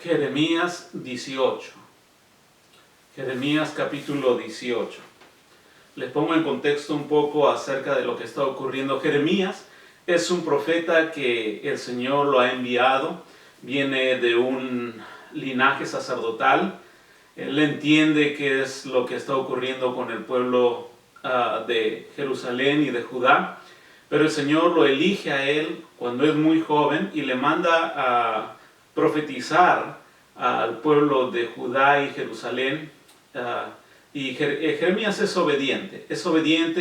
Jeremías 18. Jeremías capítulo 18. Les pongo en contexto un poco acerca de lo que está ocurriendo. Jeremías es un profeta que el Señor lo ha enviado. Viene de un linaje sacerdotal. Él entiende qué es lo que está ocurriendo con el pueblo de Jerusalén y de Judá. Pero el Señor lo elige a él cuando es muy joven y le manda a profetizar al pueblo de Judá y Jerusalén. Y Jeremías es obediente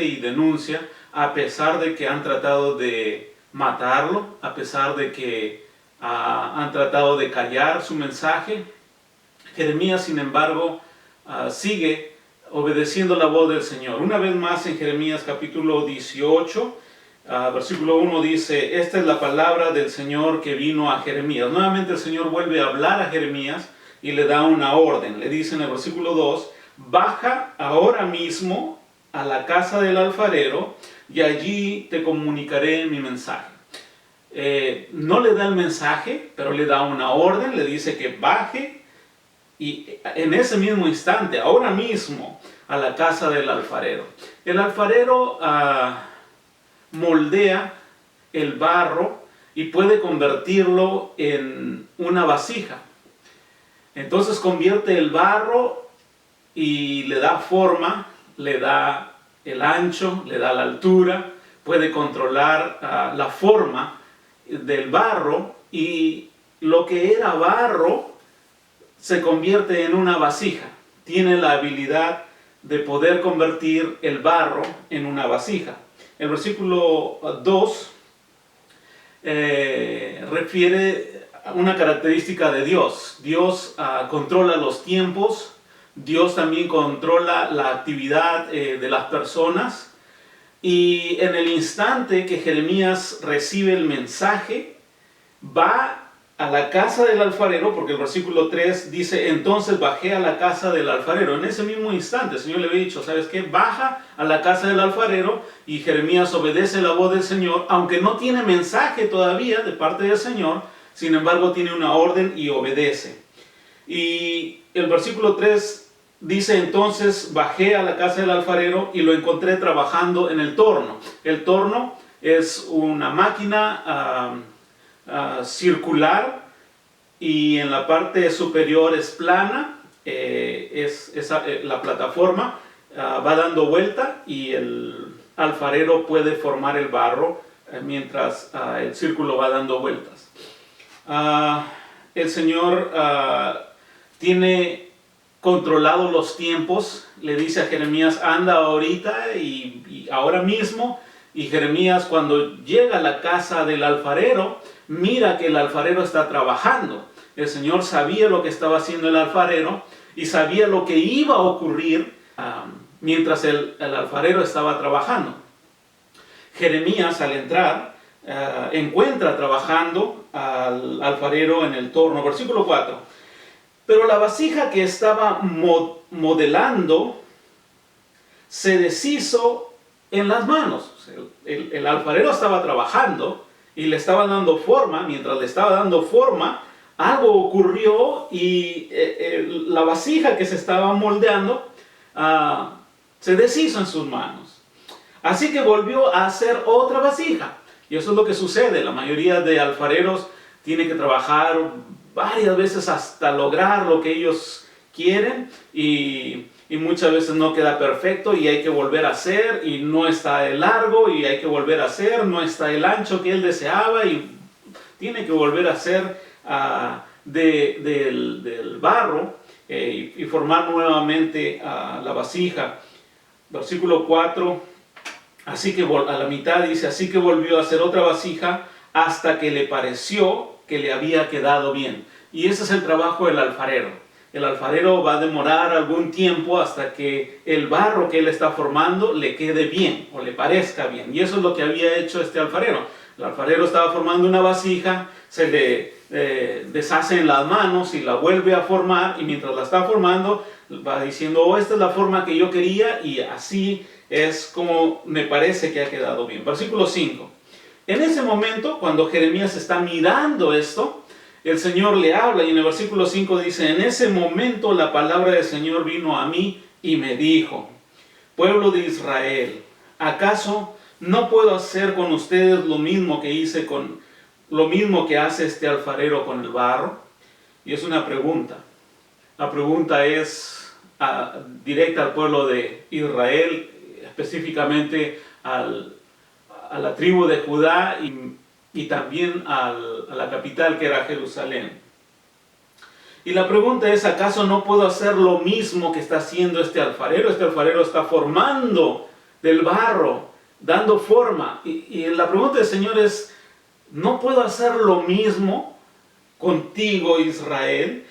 y denuncia, a pesar de que han tratado de matarlo, a pesar de que han tratado de callar su mensaje. Jeremías, sin embargo, sigue obedeciendo la voz del Señor. Una vez más en Jeremías capítulo 18, versículo 1 dice: esta es la palabra del Señor que vino a Jeremías. Nuevamente el Señor vuelve a hablar a Jeremías y le da una orden. Le dice en el versículo 2: baja ahora mismo a la casa del alfarero y allí te comunicaré mi mensaje. No le da el mensaje, pero le da una orden, le dice que baje y en ese mismo instante, ahora mismo, a la casa del alfarero. El alfarero moldea el barro y puede convertirlo en una vasija. Entonces convierte el barro y le da forma, le da el ancho, le da la altura, puede controlar la forma del barro, y lo que era barro se convierte en una vasija. Tiene la habilidad de poder convertir el barro en una vasija. El versículo 2 refiere a una característica de Dios. Dios controla los tiempos. Dios también controla la actividad de las personas. Y en el instante que Jeremías recibe el mensaje, va a la casa del alfarero, porque el versículo 3 dice: entonces bajé a la casa del alfarero. En ese mismo instante el Señor le había dicho: ¿sabes qué? Baja a la casa del alfarero. Y Jeremías obedece la voz del Señor, aunque no tiene mensaje todavía de parte del Señor. Sin embargo tiene una orden y obedece. Y el versículo 3 dice: entonces bajé a la casa del alfarero y lo encontré trabajando en el torno. El torno es una máquina circular, y en la parte superior es plana. La plataforma va dando vuelta y el alfarero puede formar el barro mientras el círculo va dando vueltas. El Señor tiene controlado los tiempos. Le dice a Jeremías: anda ahorita y ahora mismo. Y Jeremías, cuando llega a la casa del alfarero, mira que el alfarero está trabajando. El Señor sabía lo que estaba haciendo el alfarero y sabía lo que iba a ocurrir mientras el alfarero estaba trabajando. Jeremías, al entrar, encuentra trabajando al alfarero en el torno. Versículo 4. Pero la vasija que estaba modelando se deshizo en las manos. El alfarero estaba trabajando y le estaba dando forma. Mientras le estaba dando forma, algo ocurrió y la vasija que se estaba moldeando se deshizo en sus manos. Así que volvió a hacer otra vasija. Y eso es lo que sucede. La mayoría de alfareros tienen que trabajar varias veces hasta lograr lo que ellos quieren, y muchas veces no queda perfecto y hay que volver a hacer, y no está el largo y hay que volver a hacer, no está el ancho que él deseaba y tiene que volver a hacer del barro y formar nuevamente la vasija. Versículo 4, así que a la mitad dice: así que volvió a hacer otra vasija hasta que le pareció que le había quedado bien. Y ese es el trabajo del alfarero. El alfarero va a demorar algún tiempo hasta que el barro que él está formando le quede bien o le parezca bien. Y eso es lo que había hecho este alfarero. El alfarero estaba formando una vasija, se le deshace en las manos y la vuelve a formar, y mientras la está formando va diciendo: oh, esta es la forma que yo quería y así es como me parece que ha quedado bien. Versículo 5. En ese momento, cuando Jeremías está mirando esto, el Señor le habla y en el versículo 5 dice, en ese momento la palabra del Señor vino a mí y me dijo, pueblo de Israel, ¿acaso no puedo hacer con ustedes lo mismo que hace este alfarero con el barro? Y es una pregunta. La pregunta es directa al pueblo de Israel, específicamente a la tribu de Judá y también a la capital que era Jerusalén. Y la pregunta es, ¿acaso no puedo hacer lo mismo que está haciendo este alfarero? Este alfarero está formando del barro, dando forma. Y la pregunta del Señor es, ¿no puedo hacer lo mismo contigo, Israel?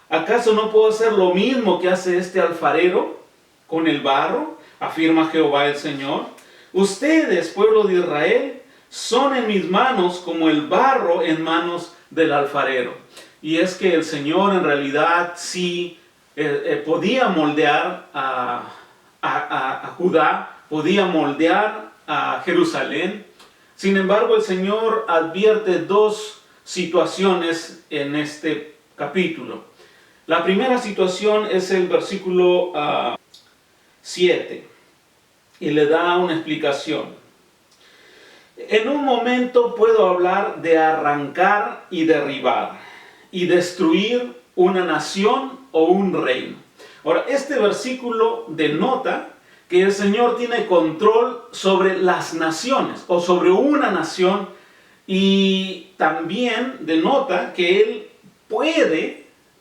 ¿Acaso no puedo hacer lo mismo que hace este alfarero con el barro? Afirma Jehová el Señor. Ustedes, pueblo de Israel, son en mis manos como el barro en manos del alfarero. Y es que el Señor en realidad sí podía moldear a Judá, podía moldear a Jerusalén. Sin embargo, el Señor advierte dos situaciones en este capítulo. La primera situación es el versículo 7 y le da una explicación. En un momento puedo hablar de arrancar y derribar y destruir una nación o un reino. Ahora, este versículo denota que el Señor tiene control sobre las naciones o sobre una nación, y también denota que Él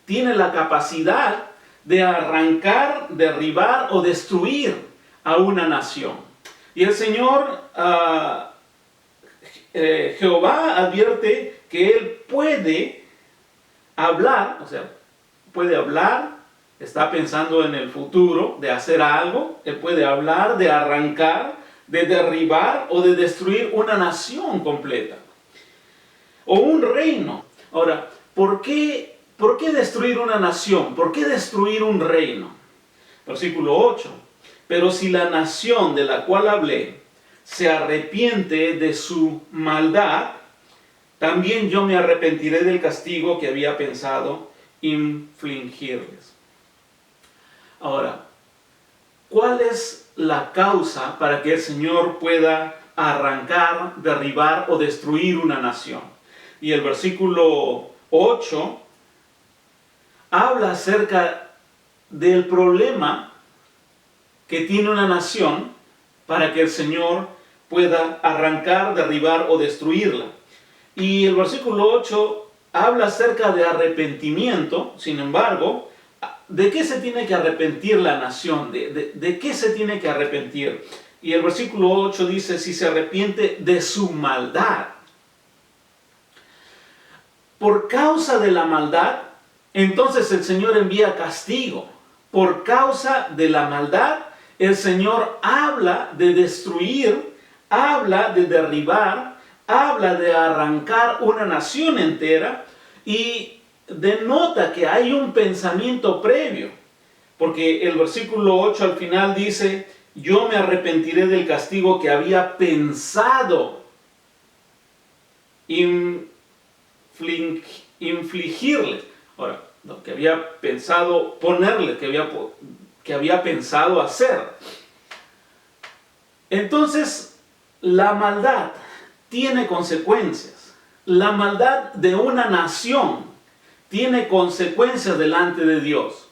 tiene la capacidad de arrancar, derribar o destruir a una nación. Y el Señor, Jehová advierte que Él puede hablar, está pensando en el futuro de hacer algo. Él puede hablar de arrancar, de derribar o de destruir una nación completa o un reino. Ahora, ¿por qué destruir una nación? ¿Por qué destruir un reino? Versículo 8. Pero si la nación de la cual hablé se arrepiente de su maldad, también yo me arrepentiré del castigo que había pensado infligirles. Ahora, ¿cuál es la causa para que el Señor pueda arrancar, derribar o destruir una nación? Y el versículo 8 habla acerca del problema que tiene una nación para que el Señor pueda arrancar, derribar o destruirla. Y el versículo 8 habla acerca de arrepentimiento. Sin embargo, ¿de qué se tiene que arrepentir la nación? ¿De qué se tiene que arrepentir? Y el versículo 8 dice, si se arrepiente de su maldad. Por causa de la maldad, entonces el Señor envía castigo. Por causa de la maldad, el Señor habla de destruir, habla de derribar, habla de arrancar una nación entera, y denota que hay un pensamiento previo. Porque el versículo 8 al final dice, yo me arrepentiré del castigo que había pensado infligirles. Ahora, que había pensado ponerle, que había pensado hacer. Entonces, la maldad tiene consecuencias. La maldad de una nación tiene consecuencias delante de Dios.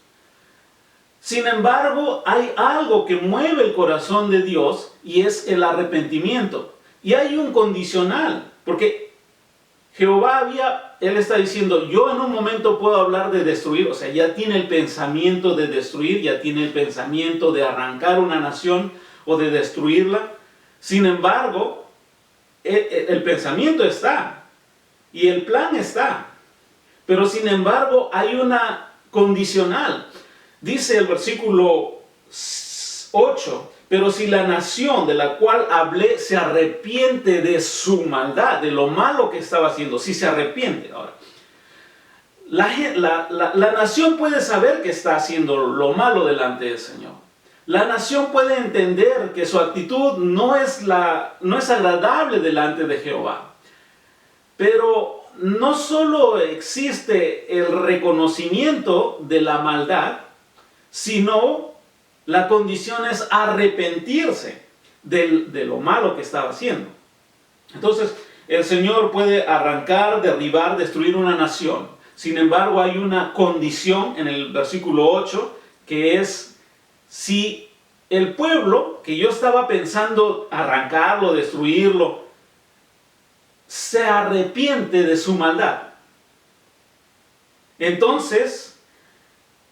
Sin embargo, hay algo que mueve el corazón de Dios y es el arrepentimiento. Y hay un condicional, porque Jehová él está diciendo, yo en un momento puedo hablar de destruir, o sea, ya tiene el pensamiento de destruir, ya tiene el pensamiento de arrancar una nación o de destruirla. Sin embargo, el pensamiento está y el plan está, pero sin embargo hay una condicional. Dice el versículo 8, pero si la nación de la cual hablé se arrepiente de su maldad, de lo malo que estaba haciendo, si se arrepiente. Ahora, la nación puede saber que está haciendo lo malo delante del Señor. La nación puede entender que su actitud no es agradable delante de Jehová. Pero no solo existe el reconocimiento de la maldad, sino la condición es arrepentirse de lo malo que estaba haciendo. Entonces, el Señor puede arrancar, derribar, destruir una nación. Sin embargo, hay una condición en el versículo 8, que es si el pueblo que yo estaba pensando arrancarlo, destruirlo, se arrepiente de su maldad. Entonces,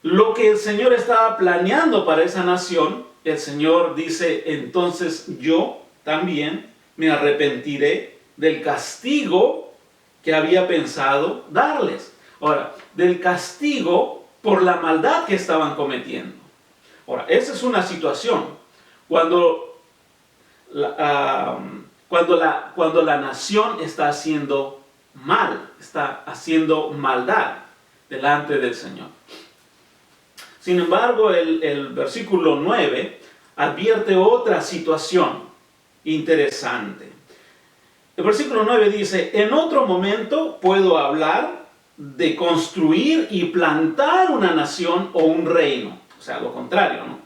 lo que el Señor estaba planeando para esa nación, el Señor dice, entonces yo también me arrepentiré del castigo que había pensado darles. Ahora, del castigo por la maldad que estaban cometiendo. Ahora, esa es una situación. Cuando la nación está haciendo mal, está haciendo maldad delante del Señor. Sin embargo, el versículo 9 advierte otra situación interesante. El versículo 9 dice, en otro momento puedo hablar de construir y plantar una nación o un reino. O sea, lo contrario, ¿no?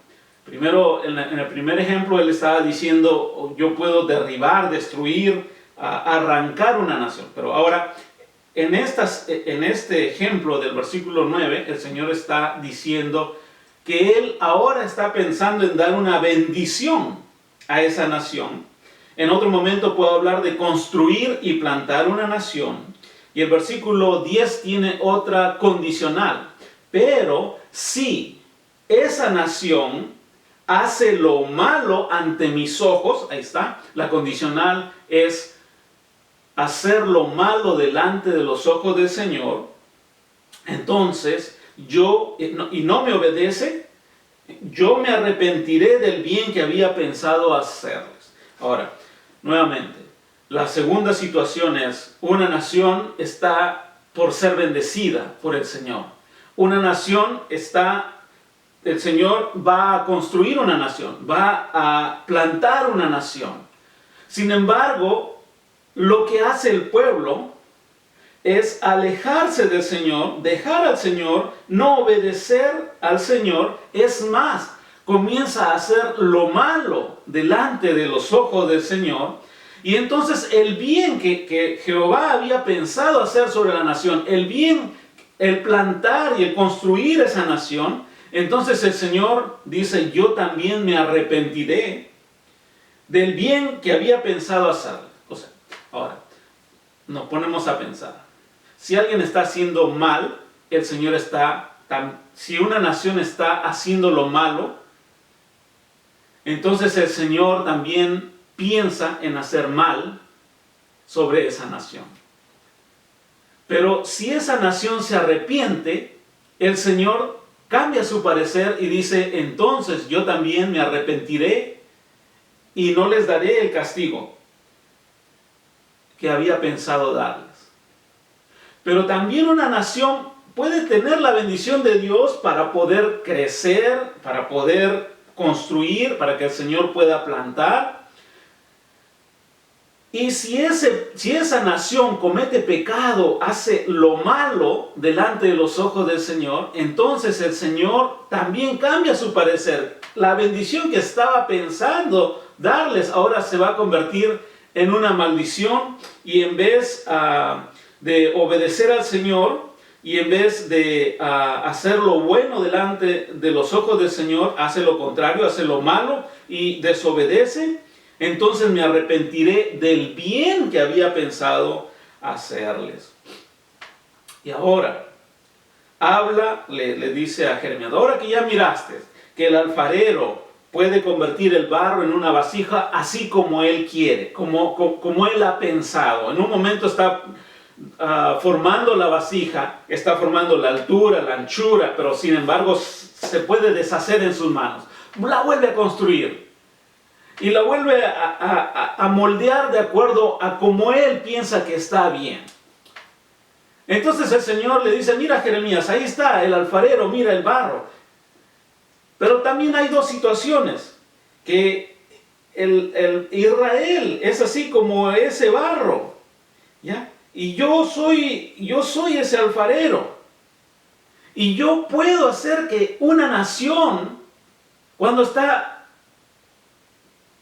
Primero, en el primer ejemplo, él estaba diciendo, yo puedo derribar, destruir, arrancar una nación. Pero ahora, en este ejemplo del versículo 9, el Señor está diciendo que Él ahora está pensando en dar una bendición a esa nación. En otro momento puedo hablar de construir y plantar una nación. Y el versículo 10 tiene otra condicional. Pero si esa nación hace lo malo ante mis ojos, ahí está, la condicional es hacer lo malo delante de los ojos del Señor, entonces y no me obedece, yo me arrepentiré del bien que había pensado hacerles. Ahora, nuevamente, la segunda situación es, una nación está por ser bendecida por el Señor. Una nación el Señor va a construir una nación, va a plantar una nación. Sin embargo, lo que hace el pueblo es alejarse del Señor, dejar al Señor, no obedecer al Señor. Es más, comienza a hacer lo malo delante de los ojos del Señor. Y entonces el bien que Jehová había pensado hacer sobre la nación, el bien, el plantar y el construir esa nación, entonces el Señor dice, yo también me arrepentiré del bien que había pensado hacer. O sea, ahora, nos ponemos a pensar. Si alguien está haciendo mal, el Señor si una nación está haciendo lo malo, entonces el Señor también piensa en hacer mal sobre esa nación. Pero si esa nación se arrepiente, el Señor cambia su parecer y dice, entonces yo también me arrepentiré y no les daré el castigo que había pensado darles. Pero también una nación puede tener la bendición de Dios para poder crecer, para poder construir, para que el Señor pueda plantar. Y si esa nación comete pecado, hace lo malo delante de los ojos del Señor, entonces el Señor también cambia su parecer. La bendición que estaba pensando darles ahora se va a convertir en una maldición, y en vez de obedecer al Señor y en vez de hacer lo bueno delante de los ojos del Señor, hace lo contrario, hace lo malo y desobedece. Entonces me arrepentiré del bien que había pensado hacerles. Y ahora, le dice a Jeremías, ahora que ya miraste que el alfarero puede convertir el barro en una vasija así como él quiere, como él ha pensado. En un momento está formando la vasija, está formando la altura, la anchura, pero sin embargo se puede deshacer en sus manos. La vuelve a construir. Y la vuelve a moldear de acuerdo a como él piensa que está bien. Entonces el Señor le dice, mira Jeremías, ahí está el alfarero, mira el barro. Pero también hay dos situaciones, que el Israel es así como ese barro, ¿ya? Y yo soy ese alfarero. Y yo puedo hacer que una nación, cuando está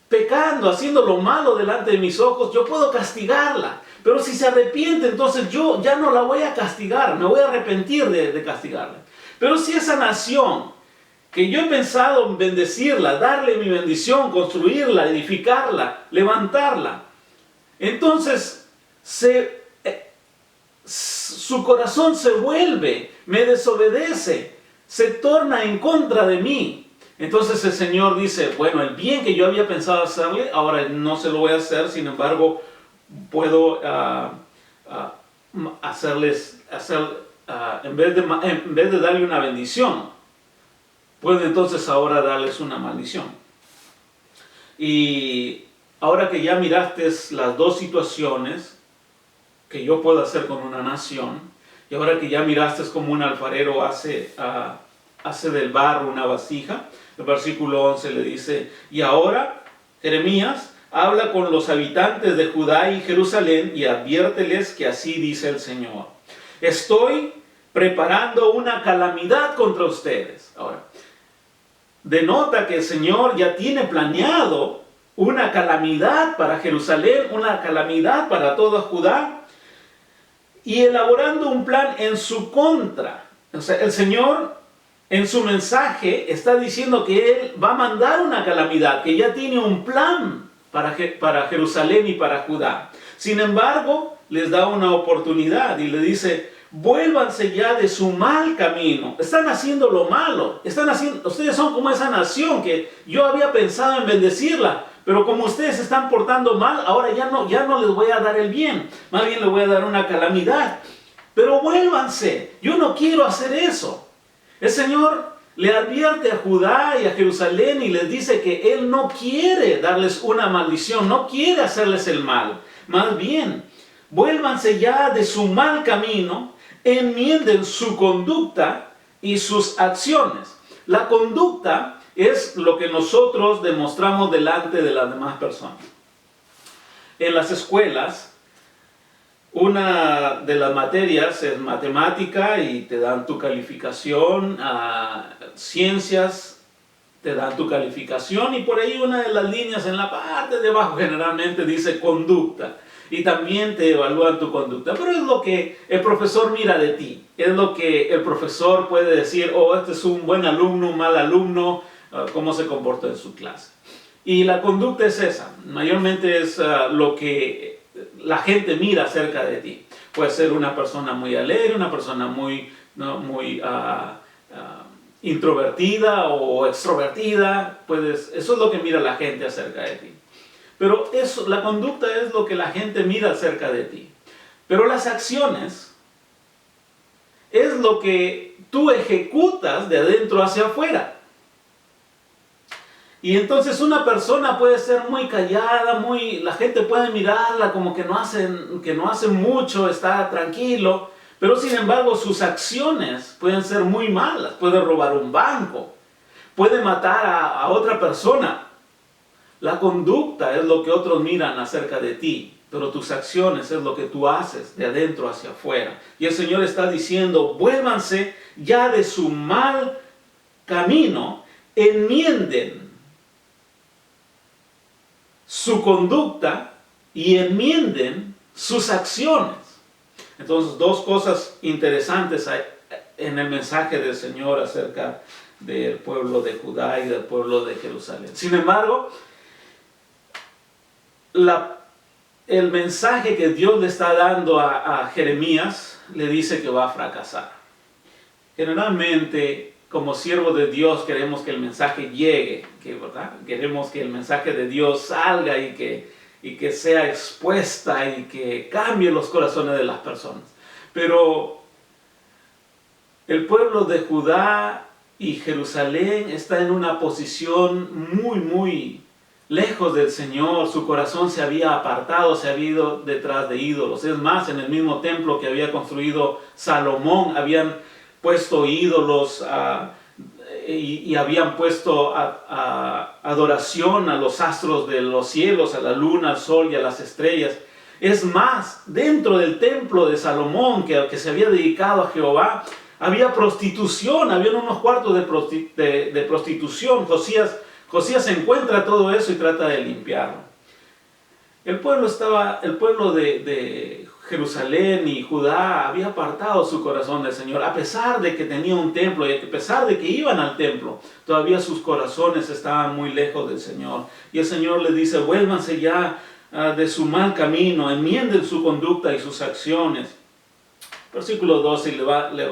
pecando, haciendo lo malo delante de mis ojos, yo puedo castigarla. Pero si se arrepiente, entonces yo ya no la voy a castigar, me voy a arrepentir de castigarla. Pero si esa nación, que yo he pensado en bendecirla, darle mi bendición, construirla, edificarla, levantarla, entonces su corazón se vuelve, me desobedece, se torna en contra de mí. Entonces el Señor dice, bueno, el bien que yo había pensado hacerle, ahora no se lo voy a hacer, sin embargo, puedo en vez de darle una bendición, puedo entonces ahora darles una maldición. Y ahora que ya miraste las dos situaciones que yo puedo hacer con una nación, y ahora que ya miraste como un alfarero hace del barro una vasija, el versículo 11 le dice, y ahora, Jeremías, habla con los habitantes de Judá y Jerusalén y adviérteles que así dice el Señor. Estoy preparando una calamidad contra ustedes. Ahora, denota que el Señor ya tiene planeado una calamidad para Jerusalén, una calamidad para toda Judá, y elaborando un plan en su contra. O sea, el Señor en su mensaje está diciendo que Él va a mandar una calamidad, que ya tiene un plan para Jerusalén y para Judá. Sin embargo, les da una oportunidad y le dice, vuélvanse ya de su mal camino. Están haciendo lo malo. Ustedes son como esa nación que yo había pensado en bendecirla, pero como ustedes se están portando mal, ahora ya no les voy a dar el bien. Más bien les voy a dar una calamidad. Pero vuélvanse. Yo no quiero hacer eso. El Señor le advierte a Judá y a Jerusalén y les dice que Él no quiere darles una maldición, no quiere hacerles el mal. Más bien, vuélvanse ya de su mal camino, enmienden su conducta y sus acciones. La conducta es lo que nosotros demostramos delante de las demás personas. En las escuelas, una de las materias es matemática y te dan tu calificación, ciencias te dan tu calificación y por ahí una de las líneas en la parte de abajo generalmente dice conducta y también te evalúan tu conducta, pero es lo que el profesor mira de ti, es lo que el profesor puede decir, oh, este es un buen alumno, un mal alumno, cómo se comporta en su clase. Y la conducta es esa, mayormente es lo que la gente mira acerca de ti. Puede ser una persona muy alegre, una persona muy introvertida o extrovertida, eso es lo que mira la gente acerca de ti. Pero la conducta es lo que la gente mira acerca de ti. Pero las acciones es lo que tú ejecutas de adentro hacia afuera. Y entonces una persona puede ser muy callada, la gente puede mirarla como que no hace mucho, está tranquilo, pero sin embargo sus acciones pueden ser muy malas. Puede robar un banco, puede matar a otra persona. La conducta es lo que otros miran acerca de ti, pero tus acciones es lo que tú haces de adentro hacia afuera. Y el Señor está diciendo, vuélvanse ya de su mal camino, enmienden su conducta y enmienden sus acciones. Entonces, dos cosas interesantes hay en el mensaje del Señor acerca del pueblo de Judá y del pueblo de Jerusalén. Sin embargo, el mensaje que Dios le está dando a Jeremías le dice que va a fracasar. Generalmente, como siervos de Dios, queremos que el mensaje llegue, ¿verdad? Queremos que el mensaje de Dios salga y que sea expuesta y que cambie los corazones de las personas. Pero el pueblo de Judá y Jerusalén está en una posición muy lejos del Señor. Su corazón se había apartado, se había ido detrás de ídolos. Es más, en el mismo templo que había construido Salomón, habían puesto ídolos y habían puesto adoración a los astros de los cielos, a la luna, al sol y a las estrellas. Es más, dentro del templo de Salomón, que se había dedicado a Jehová, había prostitución, había unos cuartos de prostitución. Josías encuentra todo eso y trata de limpiarlo. El pueblo de Jerusalén y Judá había apartado su corazón del Señor, a pesar de que tenía un templo y a pesar de que iban al templo, todavía sus corazones estaban muy lejos del Señor. Y el Señor les dice: vuélvanse ya de su mal camino, enmienden su conducta y sus acciones. Versículo 12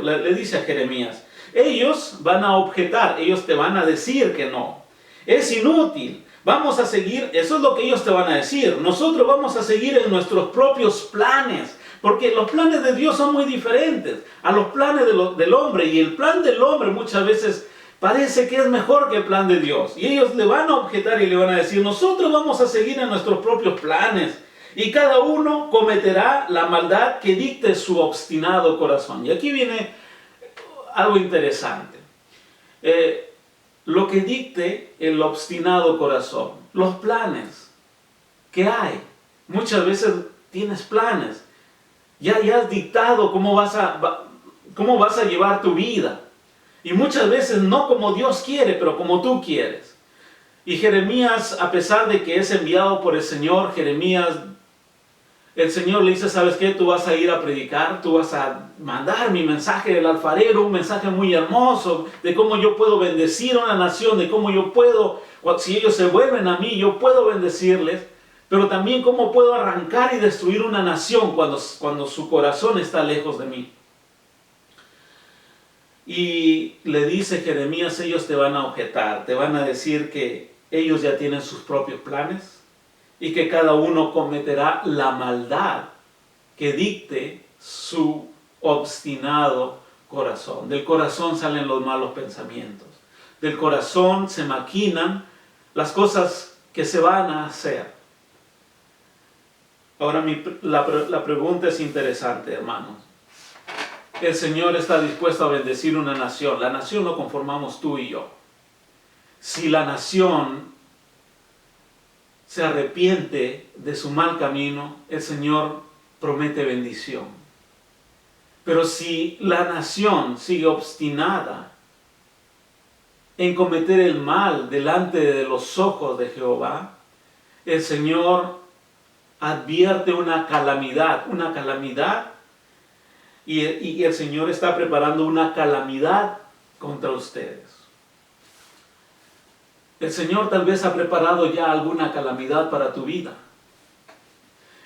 le dice a Jeremías: ellos van a objetar, ellos te van a decir que no, es inútil. Vamos a seguir, eso es lo que ellos te van a decir. Nosotros vamos a seguir en nuestros propios planes, porque los planes de Dios son muy diferentes a los planes del hombre. Y el plan del hombre muchas veces parece que es mejor que el plan de Dios. Y ellos le van a objetar y le van a decir: nosotros vamos a seguir en nuestros propios planes. Y cada uno cometerá la maldad que dicte su obstinado corazón. Y aquí viene algo interesante. Lo que dicte el obstinado corazón, los planes que hay. Muchas veces tienes planes, ya has dictado cómo vas a llevar tu vida. Y muchas veces no como Dios quiere, pero como tú quieres. Y Jeremías, a pesar de que es enviado por el Señor, el Señor le dice: ¿sabes qué? Tú vas a ir a predicar, tú vas a mandar mi mensaje del alfarero, un mensaje muy hermoso de cómo yo puedo bendecir a una nación, de cómo yo puedo, si ellos se vuelven a mí, yo puedo bendecirles, pero también cómo puedo arrancar y destruir una nación cuando su corazón está lejos de mí. Y le dice Jeremías: ellos te van a objetar, te van a decir que ellos ya tienen sus propios planes, y que cada uno cometerá la maldad que dicte su obstinado corazón. Del corazón salen los malos pensamientos. Del corazón se maquinan las cosas que se van a hacer. Ahora la pregunta es interesante, hermanos. El Señor está dispuesto a bendecir una nación. La nación lo conformamos tú y yo. Si la nación se arrepiente de su mal camino, el Señor promete bendición. Pero si la nación sigue obstinada en cometer el mal delante de los ojos de Jehová, el Señor advierte una calamidad, y el Señor está preparando una calamidad contra ustedes. El Señor tal vez ha preparado ya alguna calamidad para tu vida.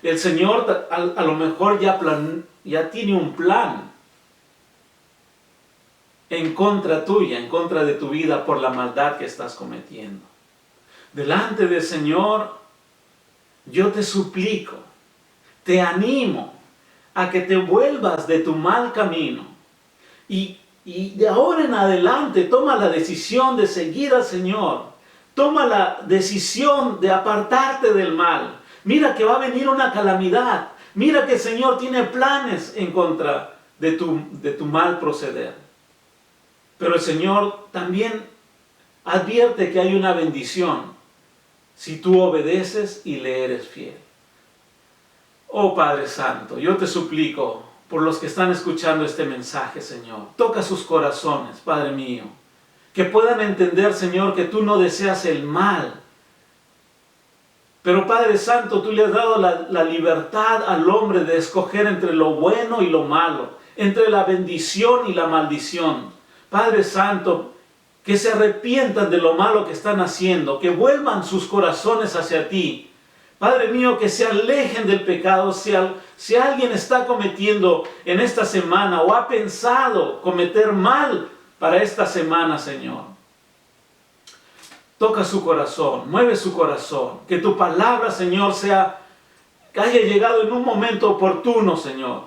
El Señor a lo mejor ya tiene un plan en contra tuya, en contra de tu vida por la maldad que estás cometiendo. Delante del Señor, yo te suplico, te animo a que te vuelvas de tu mal camino y de ahora en adelante toma la decisión de seguir al Señor. Toma la decisión de apartarte del mal. Mira que va a venir una calamidad. Mira que el Señor tiene planes en contra de tu mal proceder. Pero el Señor también advierte que hay una bendición si tú obedeces y le eres fiel. Oh Padre Santo, yo te suplico por los que están escuchando este mensaje, Señor. Toca sus corazones, Padre mío. Que puedan entender, Señor, que tú no deseas el mal. Pero Padre Santo, tú le has dado la libertad al hombre de escoger entre lo bueno y lo malo, entre la bendición y la maldición. Padre Santo, que se arrepientan de lo malo que están haciendo, que vuelvan sus corazones hacia ti. Padre mío, que se alejen del pecado. Si alguien está cometiendo en esta semana o ha pensado cometer mal para esta semana, Señor, toca su corazón, mueve su corazón, que tu palabra, Señor, que haya llegado en un momento oportuno, Señor.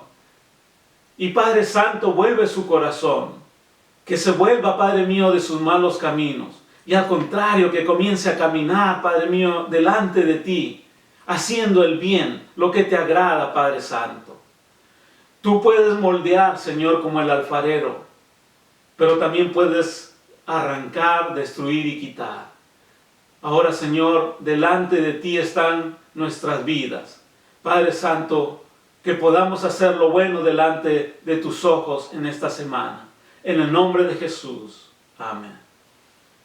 Y Padre Santo, vuelve su corazón, que se vuelva, Padre mío, de sus malos caminos, y al contrario, que comience a caminar, Padre mío, delante de ti, haciendo el bien, lo que te agrada, Padre Santo. Tú puedes moldear, Señor, como el alfarero, pero también puedes arrancar, destruir y quitar. Ahora, Señor, delante de ti están nuestras vidas. Padre Santo, que podamos hacer lo bueno delante de tus ojos en esta semana. En el nombre de Jesús. Amén.